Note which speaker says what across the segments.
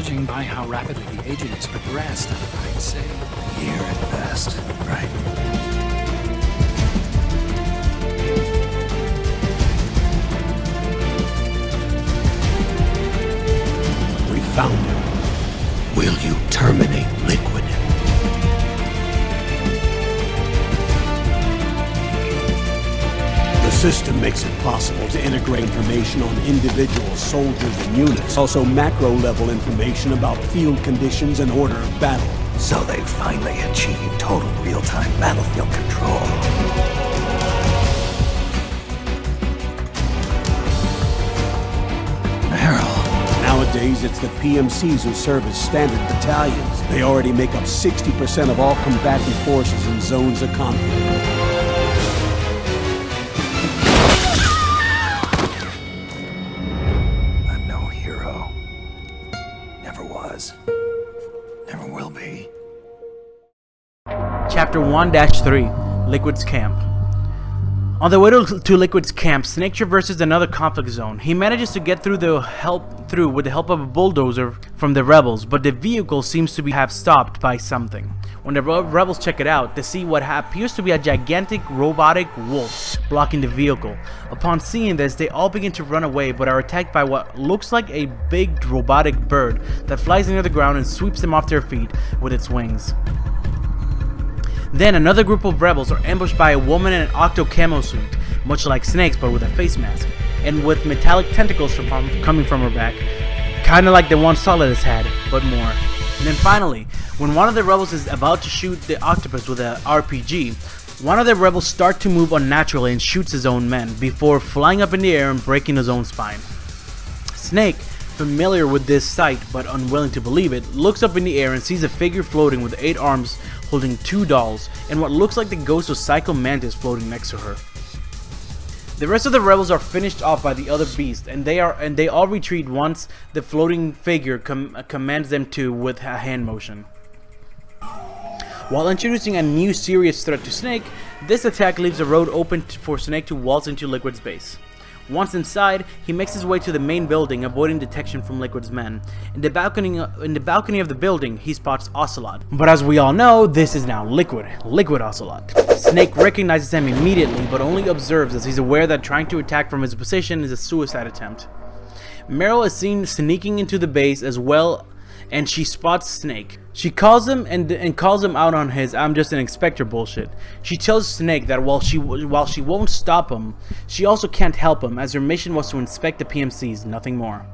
Speaker 1: Judging by how rapidly the agent has progressed, I'd say
Speaker 2: A year at best, right?
Speaker 3: We found him. Will you terminate Liquid? The system makes it possible to integrate information on individual soldiers and units. Also macro-level information about field conditions and order of battle.
Speaker 2: So they finally achieved total real-time battlefield control.
Speaker 3: Nowadays, it's the PMCs who serve as standard battalions. They already make up 60% of all combatant forces in zones of conflict.
Speaker 2: I'm no hero. Never was. Never will be.
Speaker 4: Chapter 1-3, Liquid's Camp. On the way to Liquid's camp, Snake traverses another conflict zone. He manages to get through with the help of a bulldozer from the rebels, but the vehicle seems to have stopped by something. When the rebels check it out, they see what appears to be a gigantic robotic wolf blocking the vehicle. Upon seeing this, they all begin to run away, but are attacked by what looks like a big robotic bird that flies near the ground and sweeps them off their feet with its wings. Then another group of rebels are ambushed by a woman in an octo camo suit, much like Snake's but with a face mask, and with metallic tentacles coming from her back, kinda like the one Solid has had, but more. And then finally, when one of the rebels is about to shoot the octopus with an RPG, one of the rebels starts to move unnaturally and shoots his own men, before flying up in the air and breaking his own spine. Snake, familiar with this sight but unwilling to believe it, looks up in the air and sees a figure floating with 8 arms holding 2 dolls and what looks like the ghost of Psycho Mantis floating next to her. The rest of the rebels are finished off by the other beasts, and they all retreat once the floating figure commands them to with a hand motion. While introducing a new serious threat to Snake, this attack leaves the road open for Snake to waltz into Liquid's base. Once inside, he makes his way to the main building, avoiding detection from Liquid's men. In the balcony of the building, he spots Ocelot. But as we all know, this is now Liquid Ocelot. Snake recognizes him immediately, but only observes as he's aware that trying to attack from his position is a suicide attempt. Meryl is seen sneaking into the base as well, and she spots Snake. She calls him and calls him out on his "I'm just an inspector" bullshit. She tells Snake that while she won't stop him, she also can't help him, as her mission was to inspect the PMCs, nothing more.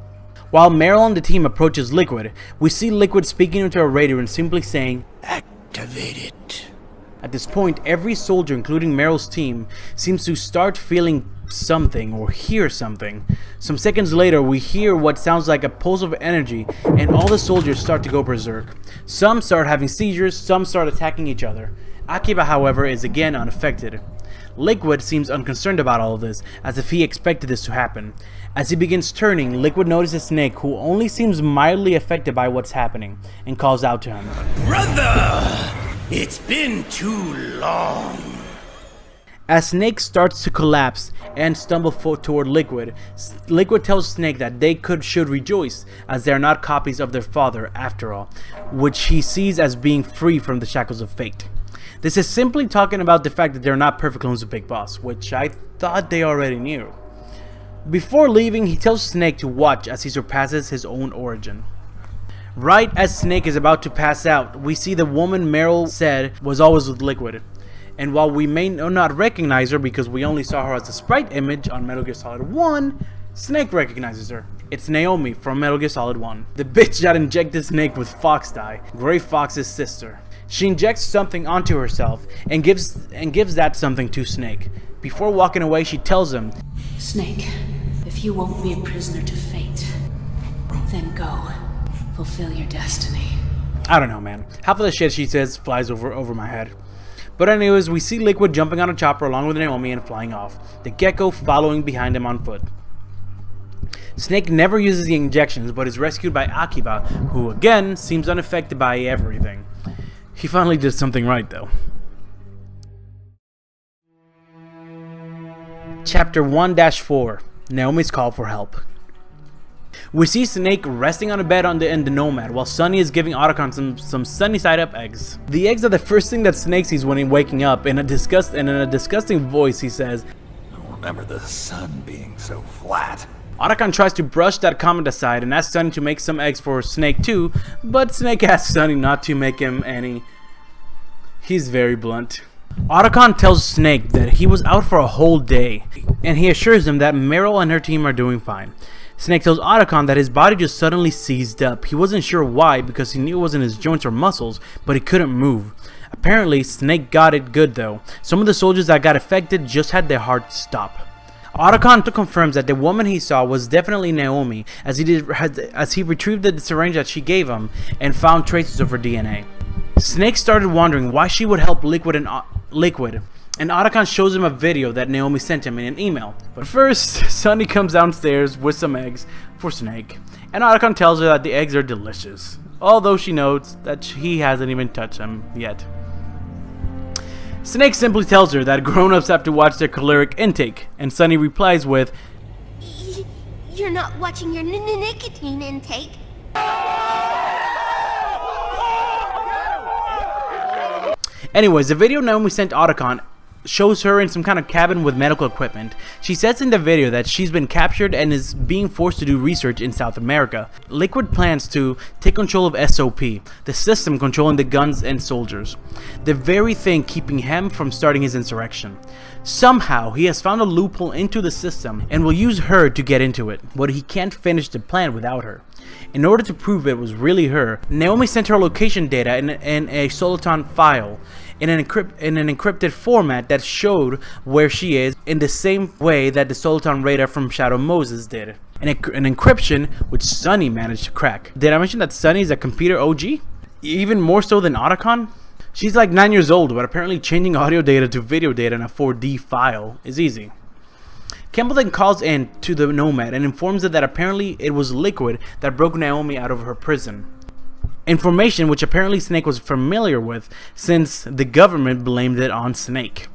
Speaker 4: While Meryl and the team approaches Liquid, we see Liquid speaking into a radio and simply saying,
Speaker 3: Activate it.
Speaker 4: At this point, every soldier, including Meryl's team, seems to start feeling something or hear something. Some seconds later, we hear what sounds like a pulse of energy, and all the soldiers start to go berserk. Some start having seizures, some start attacking each other. Akiba, however, is again unaffected. Liquid seems unconcerned about all of this, as if he expected this to happen. As he begins turning, Liquid notices Snake, who only seems mildly affected by what's happening, and calls out to him.
Speaker 3: Brother! It's been too long.
Speaker 4: As Snake starts to collapse and stumble toward Liquid, Liquid tells Snake that they should rejoice, as they are not copies of their father after all, which he sees as being free from the shackles of fate. This is simply talking about the fact that they're not perfect clones of Big Boss, which I thought they already knew. Before leaving, he tells Snake to watch as he surpasses his own origin. Right as Snake is about to pass out, we see the woman Meryl said was always with Liquid. And while we may not recognize her because we only saw her as a sprite image on Metal Gear Solid 1, Snake recognizes her. It's Naomi from Metal Gear Solid 1, the bitch that injected Snake with Fox dye, Gray Fox's sister. She injects something onto herself and gives that something to Snake. Before walking away, she tells him,
Speaker 5: Snake, if you won't be a prisoner to fate, then go. Fulfill your destiny.
Speaker 4: I don't know, man. Half of the shit she says flies over my head. But anyways, we see Liquid jumping on a chopper along with Naomi and flying off, the Gecko following behind him on foot. Snake never uses the injections, but is rescued by Akiba, who again seems unaffected by everything. He finally did something right, though. Chapter 1-4, Naomi's Call for Help. We see Snake resting on a bed in the Nomad, while Sunny is giving Otacon some sunny side up eggs. The eggs are the first thing that Snake sees when he's waking up. In a disgusting voice, he says,
Speaker 2: I remember the sun being so flat.
Speaker 4: Otacon tries to brush that comment aside and asks Sunny to make some eggs for Snake too, but Snake asks Sunny not to make him any. He's very blunt. Otacon tells Snake that he was out for a whole day, and he assures him that Meryl and her team are doing fine. Snake tells Otacon that his body just suddenly seized up. He wasn't sure why, because he knew it wasn't his joints or muscles, but he couldn't move. Apparently, Snake got it good though. Some of the soldiers that got affected just had their hearts stop. Otacon confirms that the woman he saw was definitely Naomi, as he retrieved the syringe that she gave him and found traces of her DNA. Snake started wondering why she would help Liquid, and Otacon shows him a video that Naomi sent him in an email. But first, Sunny comes downstairs with some eggs for Snake, and Otacon tells her that the eggs are delicious, although she notes that he hasn't even touched them yet. Snake simply tells her that grown-ups have to watch their caloric intake, and Sunny replies with,
Speaker 6: You're not watching your nicotine intake.
Speaker 4: Anyways, the video Naomi sent Otacon shows her in some kind of cabin with medical equipment. She says in the video that she's been captured and is being forced to do research in South America. Liquid plans to take control of SOP, the system controlling the guns and soldiers, the very thing keeping him from starting his insurrection. Somehow, he has found a loophole into the system and will use her to get into it, but he can't finish the plan without her. In order to prove it was really her, Naomi sent her location data in a Soliton file in an encrypted format that showed where she is in the same way that the Soliton radar from Shadow Moses did. An encryption which Sunny managed to crack. Did I mention that Sunny is a computer OG? Even more so than Otacon? She's like 9 years old, but apparently changing audio data to video data in a 4D file is easy. Campbell then calls in to the Nomad and informs her that apparently it was Liquid that broke Naomi out of her prison. Information which apparently Snake was familiar with, since the government blamed it on Snake.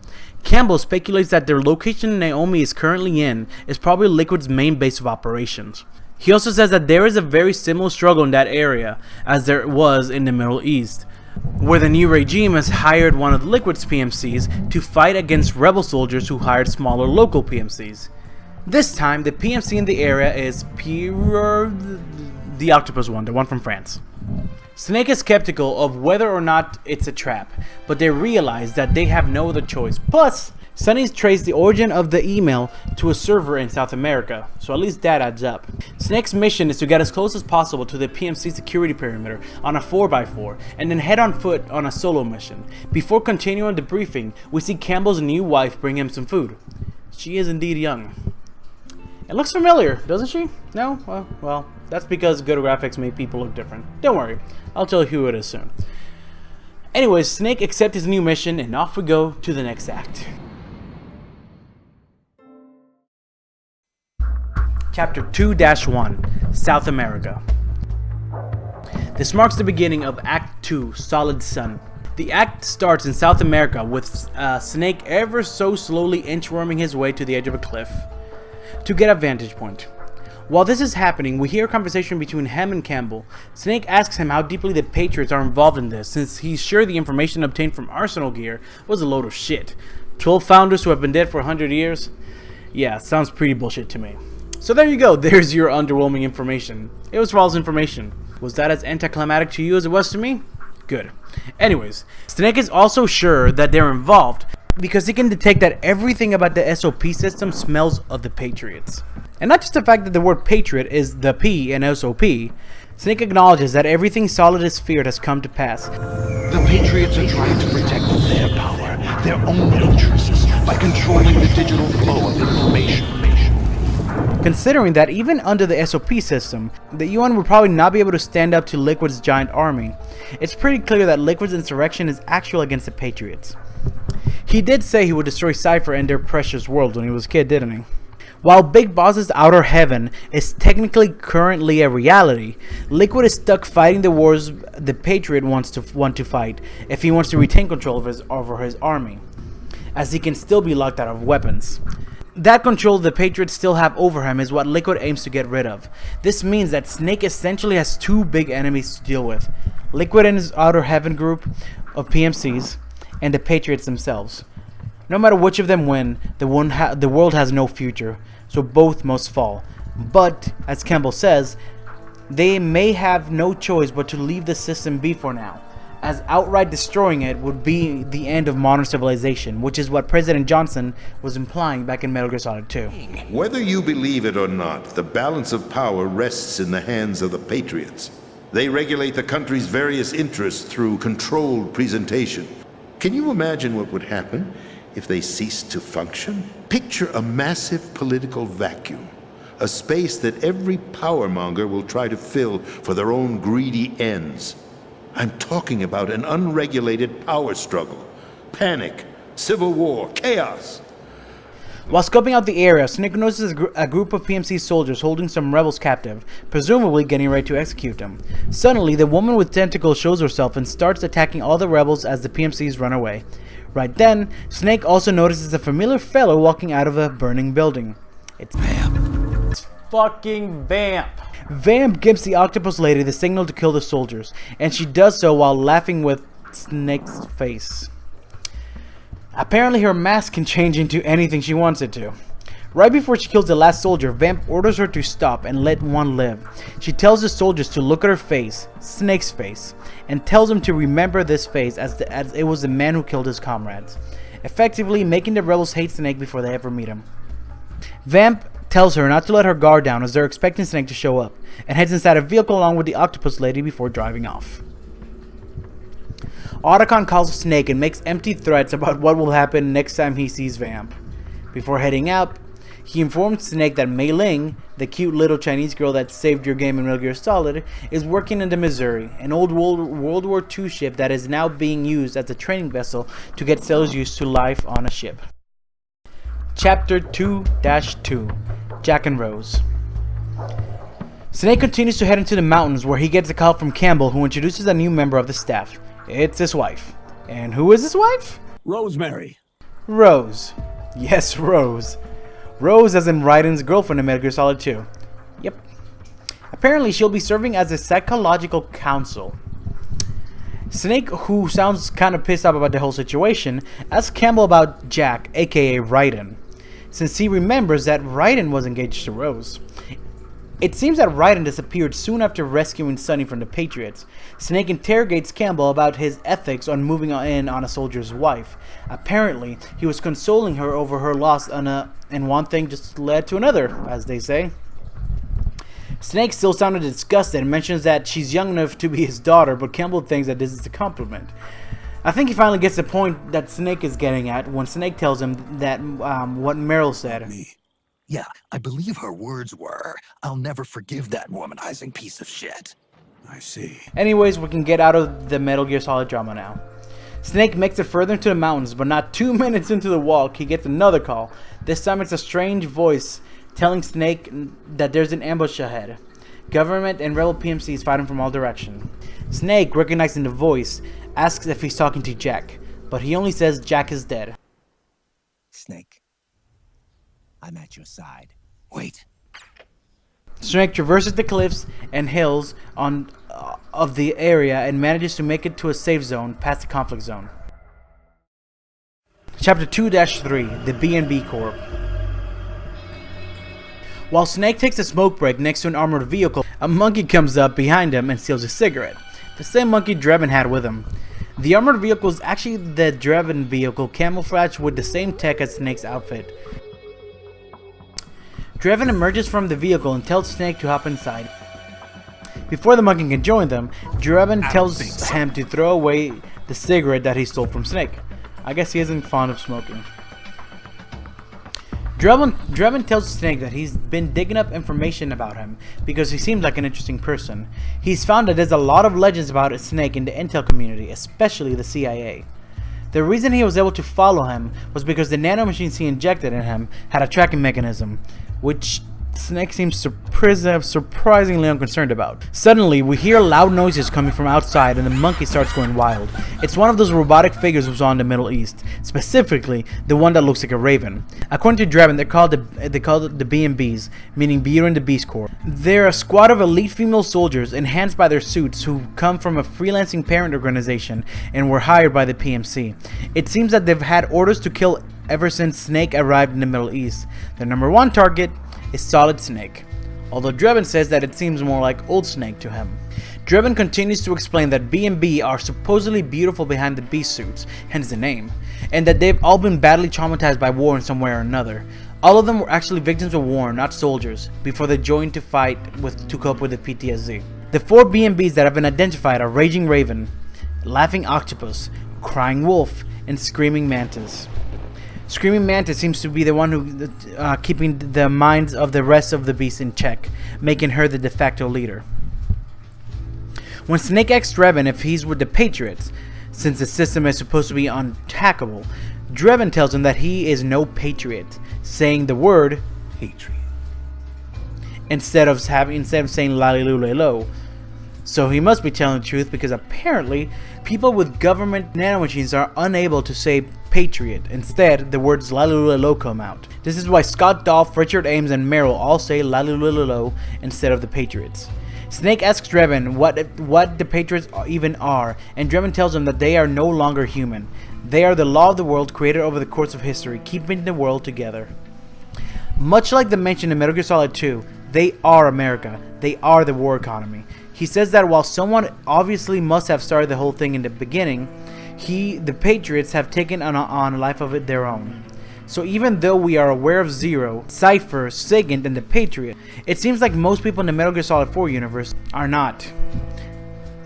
Speaker 4: Campbell speculates that the location Naomi is currently in is probably Liquid's main base of operations. He also says that there is a very similar struggle in that area as there was in the Middle East, where the new regime has hired one of Liquid's PMCs to fight against rebel soldiers who hired smaller local PMCs. This time, the PMC in the area is the octopus one, the one from France. Snake is skeptical of whether or not it's a trap, but they realize that they have no other choice. Plus, Sunny's traced the origin of the email to a server in South America, so at least that adds up. Snake's mission is to get as close as possible to the PMC security perimeter on a 4x4, and then head on foot on a solo mission. Before continuing the briefing, we see Campbell's new wife bring him some food. She is indeed young. It looks familiar, doesn't she? No? Well, that's because good graphics make people look different. Don't worry, I'll tell you who it is soon. Anyways, Snake accepts his new mission, and off we go to the next act. Chapter 2-1, South America. This marks the beginning of Act 2, Solid Sun. The act starts in South America with Snake ever so slowly inchworming his way to the edge of a cliff to get a vantage point. While this is happening, we hear a conversation between him and Campbell. Snake asks him how deeply the Patriots are involved in this, since he's sure the information obtained from Arsenal gear was a load of shit. 12 founders who have been dead for 100 years? Yeah, sounds pretty bullshit to me. So there you go, there's your underwhelming information. It was false information. Was that as anticlimactic to you as it was to me? Good. Anyways, Snake is also sure that they're involved because he can detect that everything about the SOP system smells of the Patriots. And not just the fact that the word Patriot is the P in SOP, Snake acknowledges that everything Solid has feared has come to pass.
Speaker 7: The Patriots are trying to protect their power, their own interests, by controlling the digital flow of information.
Speaker 4: Considering that even under the SOP system, the UN would probably not be able to stand up to Liquid's giant army, it's pretty clear that Liquid's insurrection is actual against the Patriots. He did say he would destroy Cypher and their precious world when he was a kid, didn't he? While Big Boss's outer heaven is technically currently a reality, Liquid is stuck fighting the wars the Patriot want to fight if he wants to retain control over his army, as he can still be locked out of weapons. That control the Patriots still have over him is what Liquid aims to get rid of. This means that Snake essentially has two big enemies to deal with. Liquid and his Outer Heaven group of PMCs, and the Patriots themselves. No matter which of them win, the world has no future, so both must fall. But, as Campbell says, they may have no choice but to leave the system be for now, as outright destroying it would be the end of modern civilization, which is what President Johnson was implying back in Metal Gear Solid 2.
Speaker 8: Whether you believe it or not, the balance of power rests in the hands of the Patriots. They regulate the country's various interests through controlled presentation. Can you imagine what would happen if they ceased to function? Picture a massive political vacuum, a space that every powermonger will try to fill for their own greedy ends. I'm talking about an unregulated power struggle, panic, civil war, chaos.
Speaker 4: While scoping out the area, Snake notices a group of PMC soldiers holding some rebels captive, presumably getting ready to execute them. Suddenly, the woman with tentacles shows herself and starts attacking all the rebels as the PMCs run away. Right then, Snake also notices a familiar fellow walking out of a burning building. It's Vamp. It's fucking Vamp. Vamp gives the octopus lady the signal to kill the soldiers, and she does so while laughing with Snake's face. Apparently her mask can change into anything she wants it to. Right before she kills the last soldier, Vamp orders her to stop and let one live. She tells the soldiers to look at her face, Snake's face, and tells them to remember this face as it was the man who killed his comrades, effectively making the rebels hate Snake before they ever meet him. Vamp tells her not to let her guard down as they're expecting Snake to show up, and heads inside a vehicle along with the octopus lady before driving off. Otacon calls Snake and makes empty threats about what will happen next time he sees Vamp. Before heading out, he informs Snake that Mei Ling, the cute little Chinese girl that saved your game in Metal Gear Solid, is working in the Missouri, an old World War II ship that is now being used as a training vessel to get sailors used to life on a ship. Chapter 2-2, Jack and Rose. Snake continues to head into the mountains where he gets a call from Campbell, who introduces a new member of the staff. It's his wife. And who is his wife?
Speaker 3: Rosemary.
Speaker 4: Rose. Yes, Rose. Rose as in Raiden's girlfriend in Metal Gear Solid 2. Yep. Apparently she'll be serving as a psychological counsel. Snake, who sounds kind of pissed off about the whole situation, asks Campbell about Jack, aka Raiden, since he remembers that Raiden was engaged to Rose. It seems that Raiden disappeared soon after rescuing Sonny from the Patriots. Snake interrogates Campbell about his ethics on moving in on a soldier's wife. Apparently, he was consoling her over her loss and one thing just led to another, as they say. Snake still sounded disgusted and mentions that she's young enough to be his daughter, but Campbell thinks that this is a compliment. I think he finally gets the point that Snake is getting at when Snake tells him that what Meryl said.
Speaker 2: Yeah, I believe her words were, "I'll never forgive that womanizing piece of shit."
Speaker 3: I see.
Speaker 4: Anyways, we can get out of the Metal Gear Solid drama now. Snake makes it further into the mountains, but not 2 minutes into the walk, he gets another call. This time it's a strange voice telling Snake that there's an ambush ahead. Government and rebel PMCs fight him from all directions. Snake, recognizing the voice, asks if he's talking to Jack, but he only says Jack is dead.
Speaker 2: Snake, I'm at your side. Wait.
Speaker 4: Snake traverses the cliffs and hills of the area and manages to make it to a safe zone past the conflict zone. Chapter 2-3, the B&B Corp. While Snake takes a smoke break next to an armored vehicle, a monkey comes up behind him and steals a cigarette. The same monkey Drebin had with him. The armored vehicle is actually the Drebin vehicle, camouflaged with the same tech as Snake's outfit. Drebin emerges from the vehicle and tells Snake to hop inside. Before the monkey can join them, Drebin tells him to throw away the cigarette that he stole from Snake. I guess he isn't fond of smoking. Drebin tells Snake that he's been digging up information about him because he seems like an interesting person. He's found that there's a lot of legends about Snake in the intel community, especially the CIA. The reason he was able to follow him was because the nanomachines he injected in him had a tracking mechanism, which Snake seems surprisingly unconcerned about. Suddenly, we hear loud noises coming from outside and the monkey starts going wild. It's one of those robotic figures we saw in the Middle East, specifically the one that looks like a raven. According to Drebin, they're called the B&Bs, meaning Beauty and the Beast Corps. They're a squad of elite female soldiers enhanced by their suits who come from a freelancing parent organization and were hired by the PMC. It seems that they've had orders to kill ever since Snake arrived in the Middle East. Their number one target is Solid Snake, although Drebin says that it seems more like Old Snake to him. Drebin continues to explain that B&B are supposedly beautiful behind the beast suits, hence the name, and that they've all been badly traumatized by war in some way or another. All of them were actually victims of war, not soldiers, before they joined to fight to cope with the PTSD. The 4 B&Bs that have been identified are Raging Raven, Laughing Octopus, Crying Wolf, and Screaming Mantis. Screaming Mantis seems to be the one who keeping the minds of the rest of the beasts in check, making her the de facto leader. When Snake asks Drebin if he's with the Patriots, since the system is supposed to be unhackable, Drebin tells him that he is no patriot, saying the word
Speaker 2: Patriot.
Speaker 4: instead of saying lalilulelo. So he must be telling the truth, because apparently people with government nanomachines are unable to say Patriot. Instead, the words lalilulelo come out. This is why Scott Dolph, Richard Ames, and Merrill all say lalilulelo instead of the Patriots. Snake asks Drebin what the Patriots even are, and Drebin tells him that they are no longer human. They are the law of the world created over the course of history, keeping the world together. Much like the mention in Metal Gear Solid 2, they are America. They are the war economy. He says that while someone obviously must have started the whole thing in the beginning, the Patriots have taken on a life of their own. So even though we are aware of Zero, Cypher, Sigint, and the Patriot, it seems like most people in the Metal Gear Solid 4 universe are not.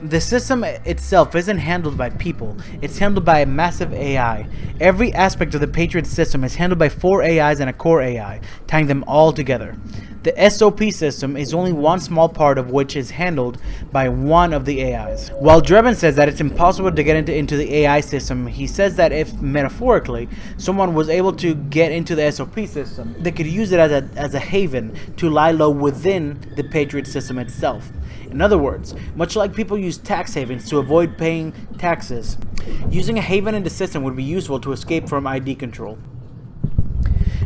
Speaker 4: The system itself isn't handled by people, it's handled by a massive AI. Every aspect of the Patriot system is handled by 4 AIs and a core AI, tying them all together. The SOP system is only one small part of which is handled by one of the AIs. While Drebin says that it's impossible to get into the AI system, he says that if, metaphorically, someone was able to get into the SOP system, they could use it as a haven to lie low within the Patriot system itself. In other words, much like people use tax havens to avoid paying taxes, using a haven in the system would be useful to escape from ID control.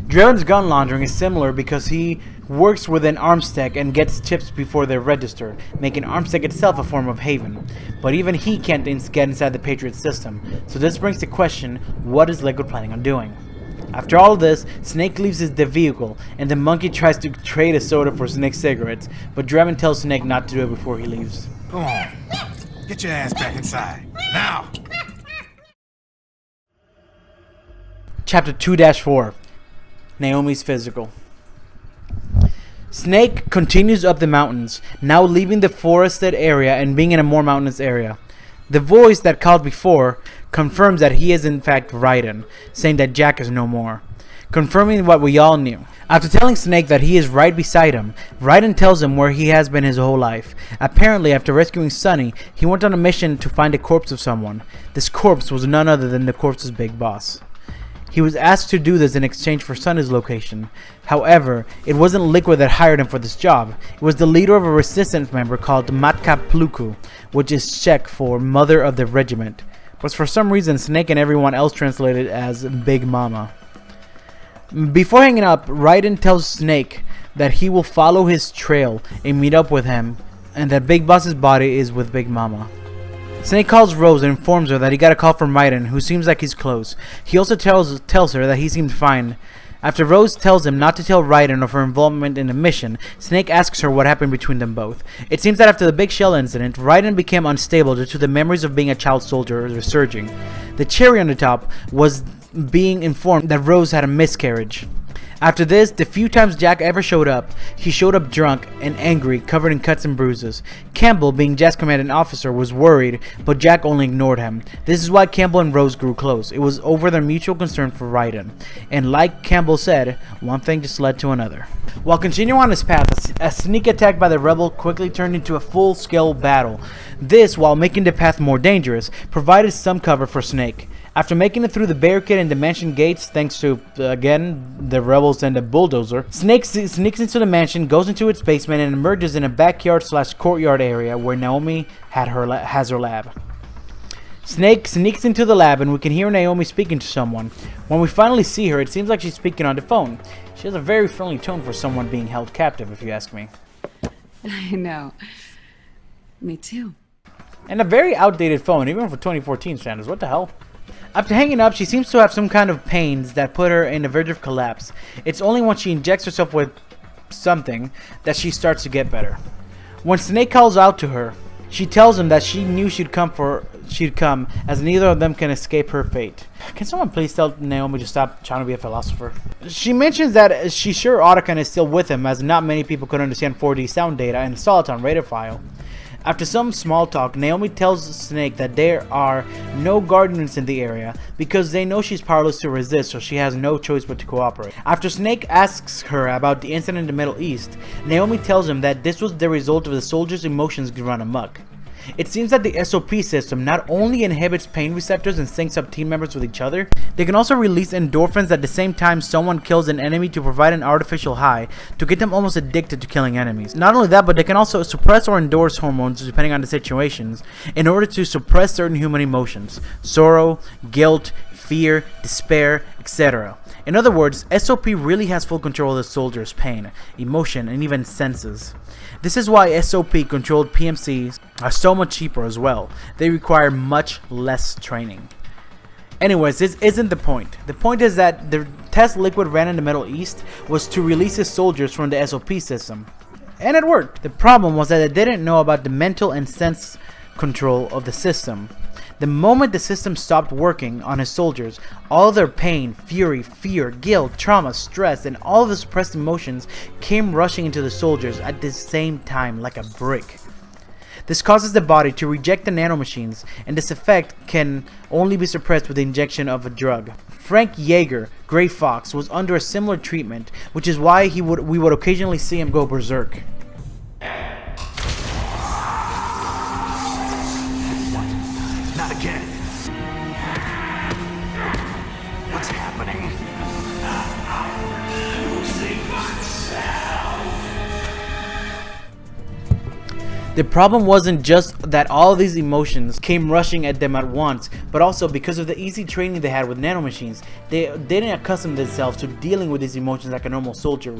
Speaker 4: Drebin's gun laundering is similar because he works within ArmsTech and gets chips before they're registered, making ArmsTech itself a form of haven. But even he can't get inside the Patriot system, so this brings the question, what is Liquid planning on doing? After all of this, Snake leaves the vehicle, and the monkey tries to trade a soda for Snake's cigarettes, but Drebin tells Snake not to do it before he leaves.
Speaker 2: Go on. Get your ass back inside. Now!
Speaker 4: Chapter 2-4 Naomi's Physical. Snake continues up the mountains, now leaving the forested area and being in a more mountainous area. The voice that called before confirms that he is in fact Raiden, saying that Jack is no more, confirming what we all knew. After telling Snake that he is right beside him, Raiden tells him where he has been his whole life. Apparently, after rescuing Sonny, he went on a mission to find a corpse of someone. This corpse was none other than the corpse's big boss. He was asked to do this in exchange for Sonny's location. However, it wasn't Liquid that hired him for this job. It was the leader of a resistance member called Matka Pluku, which is Czech for Mother of the Regiment. But for some reason, Snake and everyone else translated as Big Mama. Before hanging up, Raiden tells Snake that he will follow his trail and meet up with him, and that Big Boss's body is with Big Mama. Snake calls Rose and informs her that he got a call from Raiden, who seems like he's close. He also tells her that he seemed fine. After Rose tells him not to tell Raiden of her involvement in the mission, Snake asks her what happened between them both. It seems that after the Big Shell incident, Raiden became unstable due to the memories of being a child soldier resurging. The cherry on the top was being informed that Rose had a miscarriage. After this, the few times Jack ever showed up, he showed up drunk and angry, covered in cuts and bruises. Campbell, being Jack's commanding officer, was worried, but Jack only ignored him. This is why Campbell and Rose grew close. It was over their mutual concern for Raiden. And like Campbell said, one thing just led to another. While continuing on his path, a sneak attack by the rebel quickly turned into a full-scale battle. This, while making the path more dangerous, provided some cover for Snake. After making it through the barricade and dimension gates, thanks to, again, the rebels and the bulldozer, Snake sneaks into the mansion, goes into its basement, and emerges in a backyard/courtyard area where Naomi has her lab. Snake sneaks into the lab, and we can hear Naomi speaking to someone. When we finally see her, it seems like she's speaking on the phone. She has a very friendly tone for someone being held captive, if you ask me.
Speaker 9: I know. Me too.
Speaker 4: And a very outdated phone, even for 2014 standards. What the hell? After hanging up, she seems to have some kind of pains that put her in the verge of collapse. It's only when she injects herself with something that she starts to get better. When Snake calls out to her, she tells him that she knew she'd come, as neither of them can escape her fate. Can someone please tell Naomi to stop trying to be a philosopher? She mentions that she's sure Otacon is still with him, as not many people could understand 4D sound data and install it on radio file. After some small talk, Naomi tells Snake that there are no guardians in the area because they know she's powerless to resist, so she has no choice but to cooperate. After Snake asks her about the incident in the Middle East, Naomi tells him that this was the result of the soldiers' emotions run amok. It seems that the SOP system not only inhibits pain receptors and syncs up team members with each other, they can also release endorphins at the same time someone kills an enemy to provide an artificial high to get them almost addicted to killing enemies. Not only that, but they can also suppress or endorse hormones depending on the situations in order to suppress certain human emotions: sorrow, guilt, fear, despair, etc. In other words, SOP really has full control of the soldier's pain, emotion, and even senses. This is why SOP-controlled PMCs are so much cheaper as well. They require much less training. Anyways, this isn't the point. The point is that the test Liquid ran in the Middle East was to release his soldiers from the SOP system. And it worked. The problem was that they didn't know about the mental and sense control of the system. The moment the system stopped working on his soldiers, all their pain, fury, fear, guilt, trauma, stress, and all of the suppressed emotions came rushing into the soldiers at the same time like a brick. This causes the body to reject the nanomachines, and this effect can only be suppressed with the injection of a drug. Frank Yeager, Grey Fox, was under a similar treatment, which is why we would occasionally see him go berserk.
Speaker 2: Not again. What's happening?
Speaker 4: The problem wasn't just that all these emotions came rushing at them at once, but also because of the easy training they had with nanomachines, they didn't accustom themselves to dealing with these emotions like a normal soldier.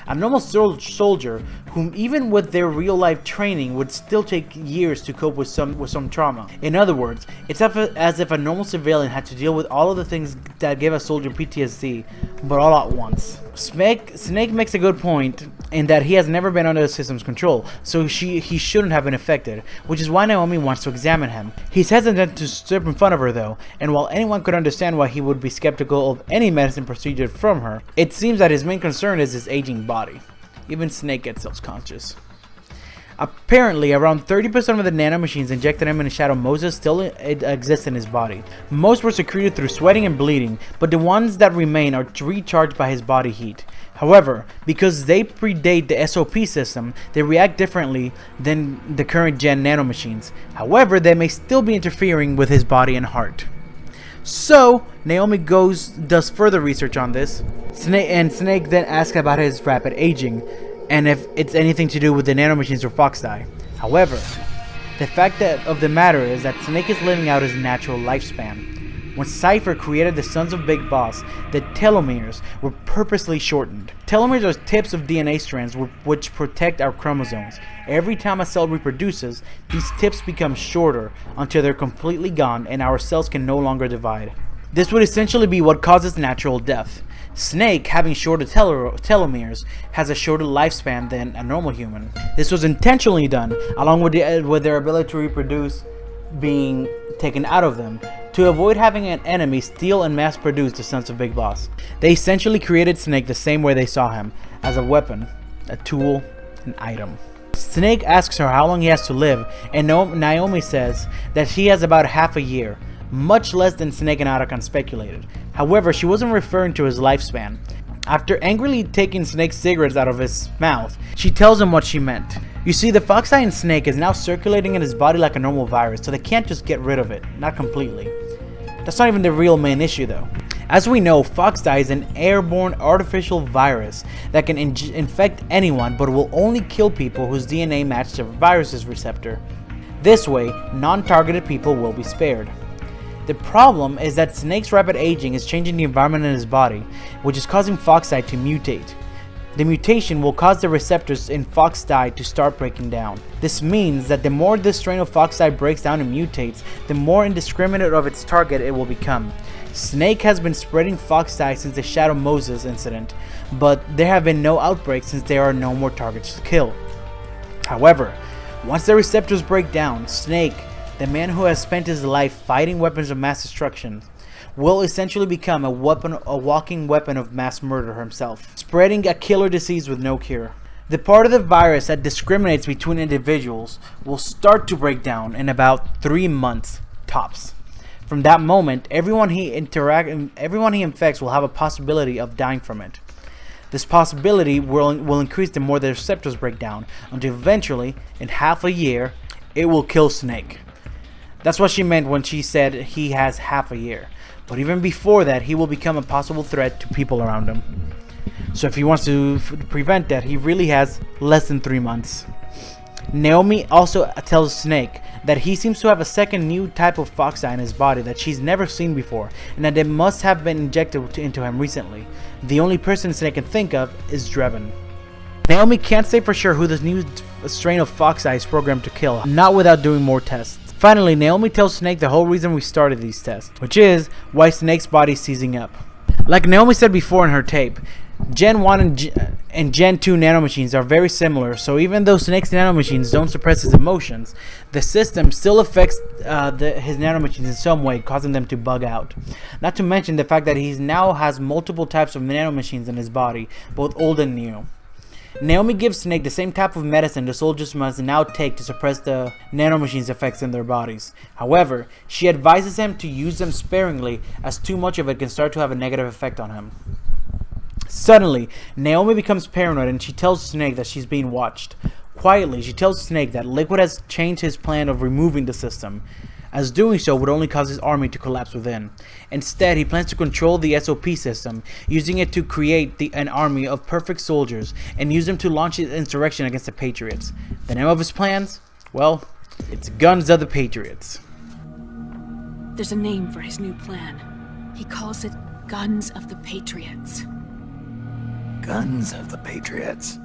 Speaker 4: A normal soldier, whom even with their real-life training would still take years to cope with some trauma. In other words, it's as if a normal civilian had to deal with all of the things that give a soldier PTSD, but all at once. Snake makes a good point in that he has never been under the system's control, so he shouldn't have been affected, which is why Naomi wants to examine him. He's hesitant to step in front of her though, and while anyone could understand why he would be skeptical of any medicine procedure from her, it seems that his main concern is his aging body. Even Snake gets self-conscious. Apparently, around 30% of the nanomachines injected him in Shadow Moses still exist in his body. Most were secreted through sweating and bleeding, but the ones that remain are recharged by his body heat. However, because they predate the SOP system, they react differently than the current gen nanomachines. However, they may still be interfering with his body and heart. So, Naomi does further research on this. Snake then asks about his rapid aging, and if it's anything to do with the nanomachines or Foxdie. However, the fact of the matter is that Snake is living out his natural lifespan. When Cypher created the Sons of Big Boss, the telomeres were purposely shortened. Telomeres are tips of DNA strands which protect our chromosomes. Every time a cell reproduces, these tips become shorter until they're completely gone and our cells can no longer divide. This would essentially be what causes natural death. Snake, having shorter telomeres, has a shorter lifespan than a normal human. This was intentionally done, along with their ability to reproduce being taken out of them, to avoid having an enemy steal and mass produce the Sons of Big Boss. They essentially created Snake the same way they saw him, as a weapon, a tool, an item. Snake asks her how long he has to live, and Naomi says that he has about half a year, much less than Snake and Otacon speculated. However, she wasn't referring to his lifespan. After angrily taking Snake's cigarettes out of his mouth, she tells him what she meant. You see, the Foxdie in Snake is now circulating in his body like a normal virus, so they can't just get rid of it, not completely. That's not even the real main issue though. As we know, Foxdie is an airborne artificial virus that can infect anyone but will only kill people whose DNA match the virus's receptor. This way, non-targeted people will be spared. The problem is that Snake's rapid aging is changing the environment in his body, which is causing Foxdie to mutate. The mutation will cause the receptors in Foxdie to start breaking down. This means that the more this strain of Foxdie breaks down and mutates, the more indiscriminate of its target it will become. Snake has been spreading Foxdie since the Shadow Moses incident, but there have been no outbreaks since there are no more targets to kill. However, once the receptors break down, Snake, the man who has spent his life fighting weapons of mass destruction, will essentially become a walking weapon of mass murder himself, spreading a killer disease with no cure. The part of the virus that discriminates between individuals will start to break down in about 3 months tops. From that moment, everyone he infects will have a possibility of dying from it. This possibility will increase the more the receptors break down, until eventually, in half a year, it will kill Snake. That's what she meant when she said he has half a year. But even before that, he will become a possible threat to people around him. So if he wants to prevent that, he really has less than 3 months. Naomi also tells Snake that he seems to have a second new type of Foxdie in his body that she's never seen before, and that it must have been injected into him recently. The only person Snake can think of is Drebin. Naomi can't say for sure who this new strain of Foxdie is programmed to kill, not without doing more tests. Finally, Naomi tells Snake the whole reason we started these tests, which is why Snake's body is seizing up. Like Naomi said before in her tape, Gen 1 and Gen 2 nanomachines are very similar, so even though Snake's nanomachines don't suppress his emotions, the system still affects his nanomachines in some way, causing them to bug out. Not to mention the fact that he now has multiple types of nanomachines in his body, both old and new. Naomi gives Snake the same type of medicine the soldiers must now take to suppress the nanomachines' effects in their bodies. However, she advises him to use them sparingly, as too much of it can start to have a negative effect on him. Suddenly, Naomi becomes paranoid and she tells Snake that she's being watched. Quietly, she tells Snake that Liquid has changed his plan of removing the system, as doing so would only cause his army to collapse within. Instead, he plans to control the SOP system, using it to create an army of perfect soldiers and use them to launch an insurrection against the Patriots. The name of his plans? Well, it's Guns of the Patriots.
Speaker 9: There's a name for his new plan. He calls it Guns of the Patriots.
Speaker 2: Guns of the Patriots.